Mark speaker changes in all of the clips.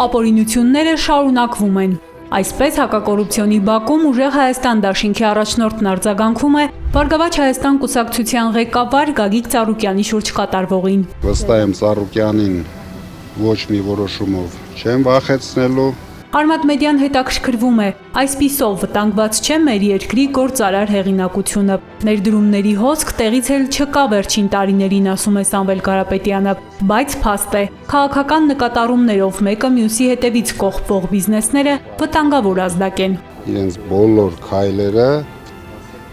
Speaker 1: ապօրինությունները շարունակվում են։ Այսպես հակակոռուպցիոնի բակում ուժեղ Հայաստան դաշինքի առաջնորդն արձագանքում է Բարգավաճ Հայաստան կուսակցության ղեկավար Գագիկ Ծառուկյանի շուրջ կատարվողին։
Speaker 2: Վստահ եմ Ծառուկյանին ոչ մի որոշումով չեմ վախեցնելու։
Speaker 1: Արմատ մեդիան հետաքրքրվում է, այսպիսով վտանգված չէ մեր երկրի գործարար հեղինակությունը։ Ներդրումների հոսք տեղից էլ չկա վերջին տարիներին, ասում է Սամվել Կարապետյանը, բայց փաստ է, քաղաքական նկատառումներով մեկը մյուսի հետևից կողպող բիզնեսները վտանգավոր ազդակ են։
Speaker 2: Իրենց բոլոր քայլերը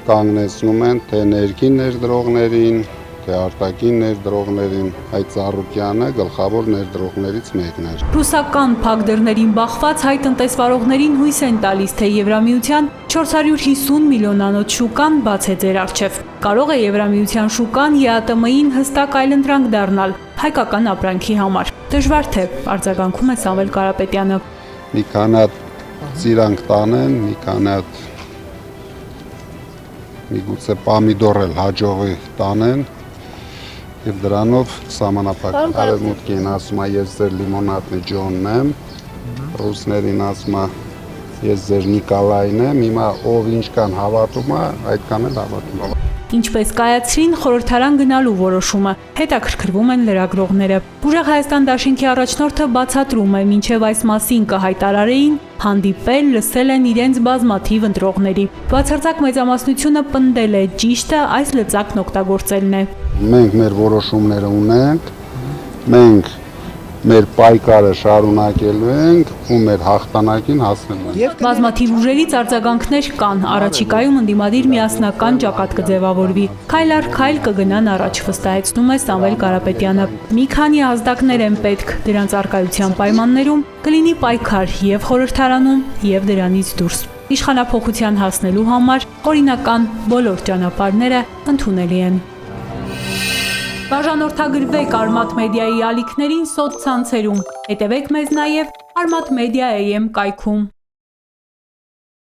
Speaker 2: կանգնեցնում են թե ներքին ներդրողներին, թե արտաքին ներդրողներին, այդ Ծառուկյանը գլխավոր ներդրողներից մեկն էր։
Speaker 1: Ռուսական փակ դռներին բախված հայ տնտեսվարողներին հույս են տալիս, թե Եվրամիության 450 միլիոնանոց շուկան բաց է ձեր առջև։ Կարող է Եվրամիության շուկան ԵԱՏՄ-ին հստակ այլընտրանք դառնալ հայկական ապրանքի համար։ Դժվար թե, արձագանքում է Սամվել Կարապետյանը։
Speaker 2: Մի քանի հատ ծիրանք տանեն, մի քանի հատ միգուցե պամիդոր էլ հաջողի տանեն եւ դրանով սահմանափակ արևմուտքին ասում է ես ձեր լիմոնադն Ջոնն եմ, ռուսներին ասում է ես ձեր Նիկոլայն եմ, հիմա ով ինչքան հավատում է, այդքան էլ հավատում է։
Speaker 1: Ինչպես կայացրին խորհրդարան գնալու որոշումը, հետաքրքրվում են լրագրողները։ Ուժեղ Հայաստան դաշինքի առաջնորդը բացատրում է, մինչև այս մասին կհայտարարեին, հանդիպել, լսել են իրենց բազմաթիվ ընտրողների։ Բացարձակ մեծամասնությունը պնդել է, ճիշտը այս լծակն օգտագործելն է։
Speaker 2: Մենք մեր որոշումները ունենք, մենք մեր պայքարը շարունակելու ենք ու մեր հաղթանակին հասնելու ենք։
Speaker 1: Բազմաթիվ ուժերից արձագանքներ կան, առաջիկայում ընդդիմադիր միասնական ճակատ կձևավորվի։ Քայլ առ քայլ կգնան առաջ, վստահեցնում է Սամվել Կարապետյանը։ Մի քանի ազդակներ են պետք, դրանց առկայության պայմաններում կլինի պայքար եւ խորհրդարանում, եւ դրանից դուրս։ Իշխանափոխության հասնելու համար օրինական բոլոր ճանապարհները ընդունելի են։ Բաժանորդագրվեք Արմատ մեդիայի ալիքներին սոցցանցերում, հետևեք մեզ նաև Armat Media AM կայքում։